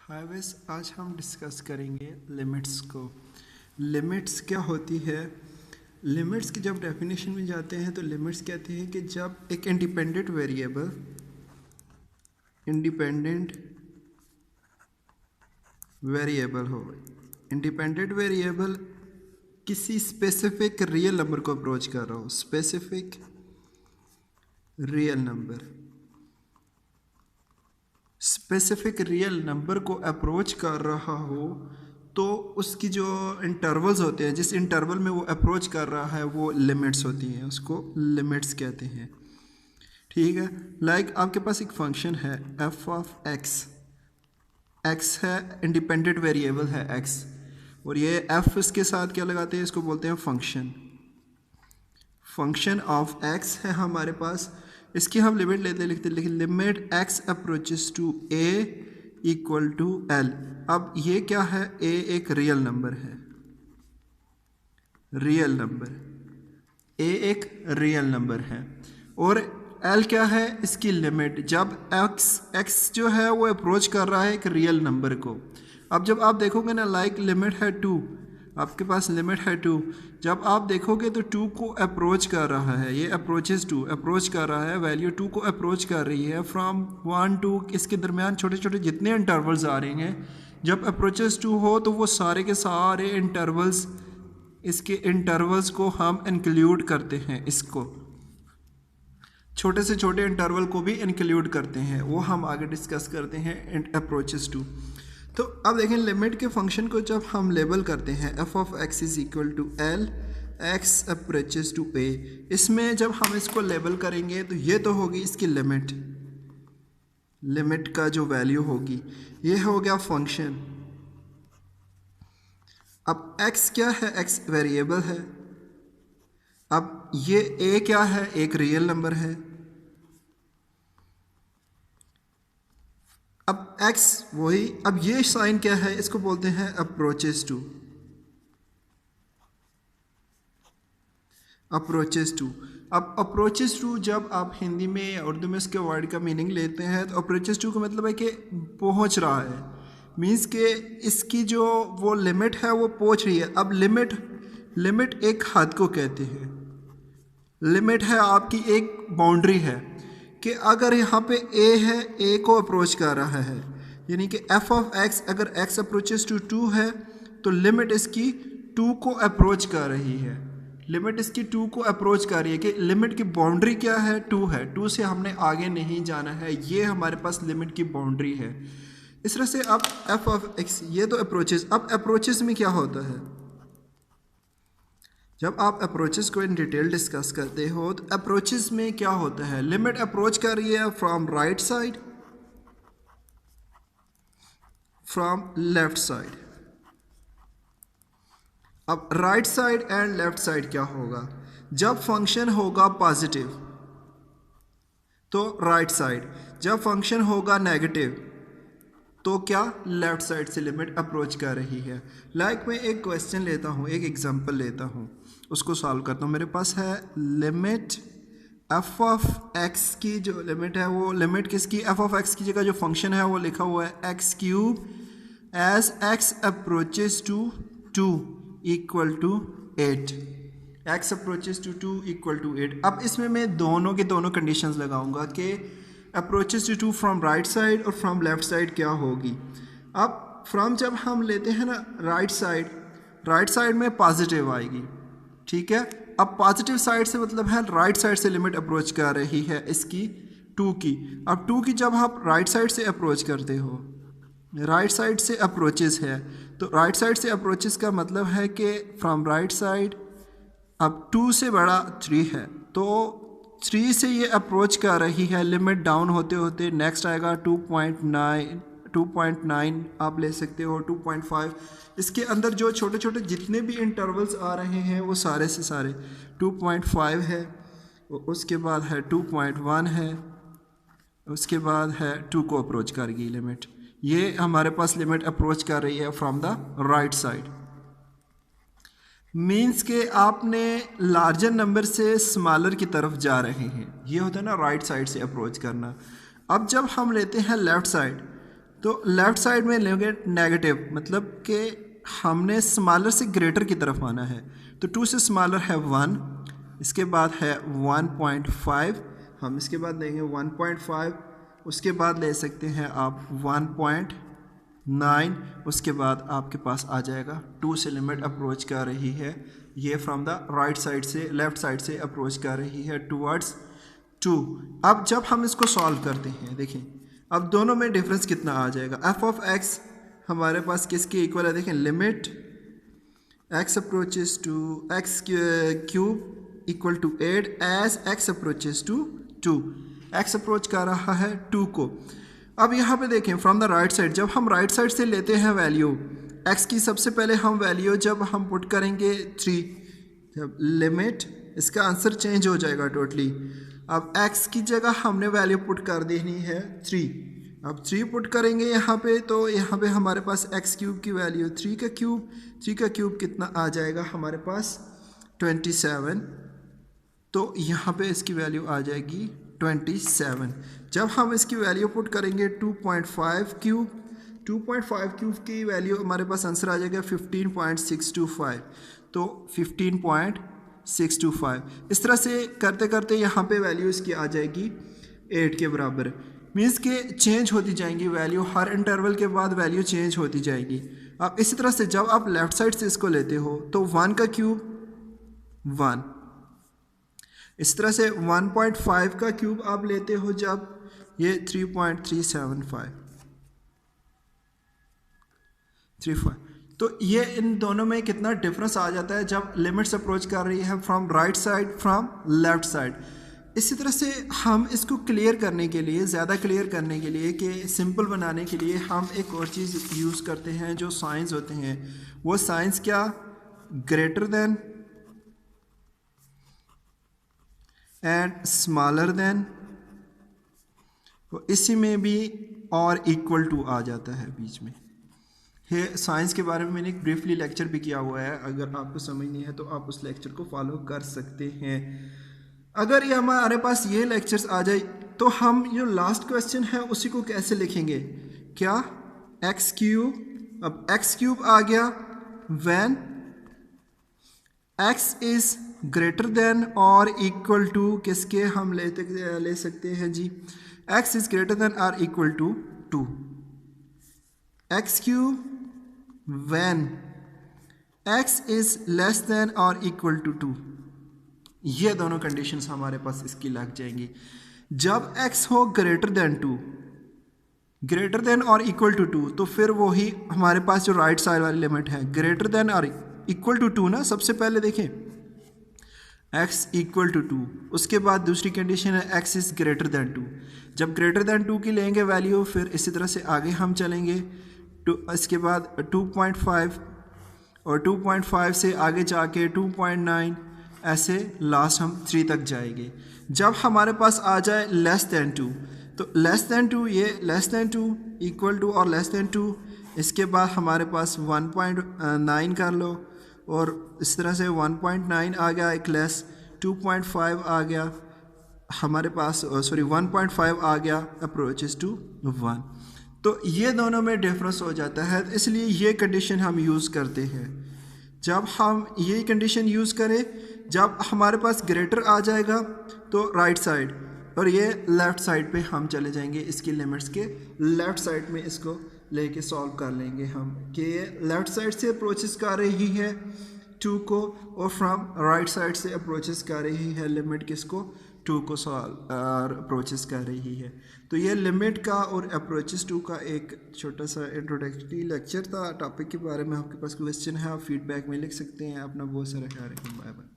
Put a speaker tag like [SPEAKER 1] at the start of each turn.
[SPEAKER 1] हाय वैस आज हम डिस्कस करेंगे लिमिट्स को। लिमिट्स क्या होती है? लिमिट्स की जब डेफिनेशन में जाते हैं तो लिमिट्स कहते हैं कि जब एक इंडिपेंडेंट वेरिएबल हो, इंडिपेंडेंट वेरिएबल किसी स्पेसिफिक रियल नंबर को अप्रोच कर रहा हो, स्पेसिफिक रियल नंबर को अप्रोच कर रहा हो तो उसकी जो इंटरवल्स होते हैं, जिस इंटरवल में वो अप्रोच कर रहा है वो लिमिट्स होती हैं, उसको लिमिट्स कहते हैं। ठीक है, लाइक आपके पास एक फंक्शन है एफ ऑफ एक्स, एक्स है इंडिपेंडेंट वेरिएबल है एक्स, और ये एफ इसके साथ क्या लगाते हैं, इसको बोलते हैं फंक्शन ऑफ एक्स है हमारे पास। इसकी हम लिमिट लिखते limit x approaches to a equal to l. अब ये क्या है, ए एक रियल नंबर है, ए एक रियल नंबर है, और एल क्या है, इसकी लिमिट जब एक्स जो है वो अप्रोच कर रहा है एक रियल नंबर को। अब जब आप देखोगे ना, लाइक लिमिट है 2, आपके पास लिमिट है 2, जब आप देखोगे तो 2 को अप्रोच कर रहा है, ये अप्रोचेस 2 अप्रोच कर रहा है, वैल्यू 2 को अप्रोच कर रही है फ्रॉम 1 टू, इसके दरमियान छोटे छोटे जितने इंटरवल्स आ रहे हैं, जब अप्रोचेस 2 हो तो वो सारे के सारे इंटरवल्स, इसके इंटरवल्स को हम इंक्लूड करते हैं, इसको छोटे से छोटे इंटरवल को भी इंक्लूड करते हैं, वो हम आगे डिस्कस करते हैं अप्रोचेस 2। तो अब देखें, लिमिट के फंक्शन को जब हम लेबल करते हैं f of x is equal to l x approaches to a, इसमें जब हम इसको लेबल करेंगे तो ये तो होगी इसकी लिमिट का जो वैल्यू होगी, ये हो गया फंक्शन। अब x क्या है, x वेरिएबल है, अब ये a क्या है, एक रियल नंबर है। अब x वही, अब ये साइन क्या है, इसको बोलते हैं अप्रोचेस टू। अब अप्रोचेस टू जब आप हिंदी में या उर्दू में इसके वर्ड का मीनिंग लेते हैं तो अप्रोचेस टू का मतलब है कि पहुंच रहा है, मीन्स के इसकी जो वो लिमिट है वो पहुंच रही है। अब लिमिट एक हद को कहते हैं, लिमिट है आपकी एक बाउंड्री है कि अगर यहाँ पे a है, a को अप्रोच कर रहा है, यानी कि f ऑफ x, अगर x अप्रोचेस टू 2 है तो लिमिट इसकी 2 को अप्रोच कर रही है, लिमिट इसकी 2 को अप्रोच कर रही है कि लिमिट की बाउंड्री क्या है, 2 है, 2 से हमने आगे नहीं जाना है, ये हमारे पास लिमिट की बाउंड्री है। इस तरह से अब f ऑफ x, ये तो अप्रोचेस। अब अप्रोचेस में क्या होता है, जब आप अप्रोचेस को इन डिटेल डिस्कस करते हो तो अप्रोचेस में क्या होता है, लिमिट अप्रोच कर रही है from right side, from left side. अब right side and left side क्या होगा, जब फंक्शन होगा पॉजिटिव तो राइट साइड, जब फंक्शन होगा नेगेटिव तो क्या, लेफ्ट साइड से लिमिट अप्रोच कर रही है। लाइक मैं एक क्वेश्चन लेता हूँ, एक एग्जांपल लेता हूँ, उसको सॉल्व करता हूँ। मेरे पास है लिमिट एफ ऑफ एक्स की जो लिमिट है, वो लिमिट किसकी, एफ ऑफ एक्स की जगह जो फंक्शन है वो लिखा हुआ है x cube as x approaches to 2 equal to 8, x approaches to 2 equal to 8। अब इसमें मैं दोनों के दोनों कंडीशंस लगाऊंगा कि approaches to from right side और फ्रॉम लेफ्ट साइड क्या होगी। अब फ्रॉम जब हम लेते हैं ना राइट साइड में पॉजिटिव आएगी, ठीक है। अब पॉजिटिव साइड से मतलब है राइट साइड से लिमिट अप्रोच कर रही है इसकी 2 की। अब 2 की जब आप राइट साइड से अप्रोच करते हो, राइट साइड से अप्रोचेस है, तो राइट साइड से अप्रोचेस का मतलब है कि फ्रॉम राइट साइड, अब 2 से बड़ा 3 है तो 3 से ये अप्रोच कर रही है, लिमिट डाउन होते होते नेक्स्ट आएगा 2.9 आप ले सकते हो, 2.5। इसके अंदर जो छोटे छोटे जितने भी इंटरवल्स आ रहे हैं वो सारे से सारे 2.5 है, उसके बाद है 2.1 है, उसके बाद है 2 को अप्रोच कर गई लिमिट। ये हमारे पास लिमिट अप्रोच कर रही है from the right side, means के आपने लार्जर नंबर से स्मॉलर की तरफ जा रहे हैं, ये होता है ना राइट साइड से अप्रोच करना। अब जब हम लेते हैं लेफ़्ट साइड, तो लेफ़्ट साइड में लेंगे नेगेटिव, मतलब कि हमने स्मॉलर से ग्रेटर की तरफ आना है। तो 2 से स्मॉलर है 1, इसके बाद है 1.5, हम इसके बाद लेंगे 1.5, उसके बाद ले सकते हैं आप 1.9, उसके बाद आपके पास आ जाएगा 2 से लिमिट अप्रोच कर रही है, ये फ्रॉम द राइट साइड से लेफ़्ट साइड से अप्रोच कर रही है टूवर्ड्स 2। अब जब हम इसको सॉल्व करते हैं, देखें अब दोनों में डिफरेंस कितना आ जाएगा। एफ ऑफ एक्स हमारे पास किसके इक्वल है, देखें limit x approaches to x cube equal to 8 as x approaches to 2, x approach कर रहा है 2 को। अब यहाँ पे देखें फ्रॉम द राइट साइड, जब हम राइट साइड से लेते हैं वैल्यू x की, सबसे पहले हम वैल्यू जब हम पुट करेंगे 3, जब लिमिट, इसका आंसर चेंज हो जाएगा टोटली। अब x की जगह हमने वैल्यू पुट कर देनी है 3, अब 3 पुट करेंगे यहाँ पे, तो यहाँ पे हमारे पास x क्यूब की वैल्यू 3 का क्यूब कितना आ जाएगा हमारे पास 27, तो यहाँ पे इसकी वैल्यू आ जाएगी 27। जब हम इसकी वैल्यू पुट करेंगे 2.5 क्यूब की वैल्यू हमारे पास आंसर आ जाएगा 15.625, तो 15.625। इस तरह से करते करते यहाँ पे वैल्यू इसकी आ जाएगी 8 के बराबर, मीन्स के चेंज होती जाएंगी वैल्यू, हर इंटरवल के बाद वैल्यू चेंज होती जाएगी। अब इसी तरह से जब आप लेफ़्ट साइड से इसको लेते हो तो 1 का क्यूब 1, इस तरह से 1.5 का क्यूब आप लेते हो जब ये 3.375, तो ये इन दोनों में कितना डिफरेंस आ जाता है जब लिमिट्स अप्रोच कर रही है from right side from left side. इसी तरह से हम इसको क्लियर करने के लिए, ज़्यादा क्लियर करने के लिए, कि सिंपल बनाने के लिए हम एक और चीज़ यूज़ करते हैं जो साइंस होते हैं। वो साइंस क्या, greater than and smaller than, तो इसी में भी और इक्वल टू आ जाता है बीच में। ये साइंस के बारे में मैंने एक ब्रीफली लेक्चर भी किया हुआ है, अगर आपको समझ नहीं है तो आप उस लेक्चर को फॉलो कर सकते हैं। अगर ये हमारे पास ये लेक्चर्स आ जाए तो हम जो लास्ट क्वेश्चन है उसी को कैसे लिखेंगे, क्या एक्स क्यूब, अब एक्स क्यूब आ गया when x is greater than और इक्वल टू, किसके हम ले सकते हैं जी, एक्स इज ग्रेटर देन और equal to 2, x cube when x is less than और इक्वल टू 2, ये दोनों कंडीशंस हमारे पास इसकी लग जाएंगी। जब x हो ग्रेटर देन और इक्वल टू 2, तो फिर वही हमारे पास जो राइट साइड वाली लिमिट है ग्रेटर देन और इक्वल टू 2 ना, सबसे पहले देखें x इक्वल टू 2, उसके बाद दूसरी कंडीशन है x इज ग्रेटर देन 2। जब ग्रेटर देन 2 की लेंगे वैल्यू, फिर इसी तरह से आगे हम चलेंगे इसके बाद 2.5 और 2.5 से आगे जाके 2.9, ऐसे लास्ट हम 3 तक जाएंगे। जब हमारे पास आ जाए लेस देन 2, तो लेस देन 2, ये लेस देन 2, इक्वल टू और लेस देन 2, इसके बाद हमारे पास 1.9 कर लो, और इस तरह से 1.9 आ गया एक लेस, 2.5 आ गया हमारे पास, 1.5 आ गया अप्रोचेस टू 1। तो ये दोनों में डिफरेंस हो जाता है, इसलिए ये कंडीशन हम यूज़ करते हैं। जब हम ये कंडीशन यूज़ करें, जब हमारे पास ग्रेटर आ जाएगा तो राइट साइड, और ये लेफ़्ट साइड पे हम चले जाएंगे, इसकी लिमिट्स के लेफ़्ट साइड में इसको लेके सॉल्व कर लेंगे हम, कि ये लेफ़्ट साइड से अप्रोचेस कर रही है 2 को, और फ्रॉम राइट साइड से अप्रोचेस कर रही है लिमिट किसको, 2 को सॉल्व अप्रोचेस कर रही है। तो ये लिमिट का और अप्रोचेस 2 का एक छोटा सा इंट्रोडक्टरी लेक्चर था। टॉपिक के बारे में आपके पास क्वेश्चन है, आप फीडबैक में लिख सकते हैं। अपना बहुत सारा ख्याल रखें, बाय बाय।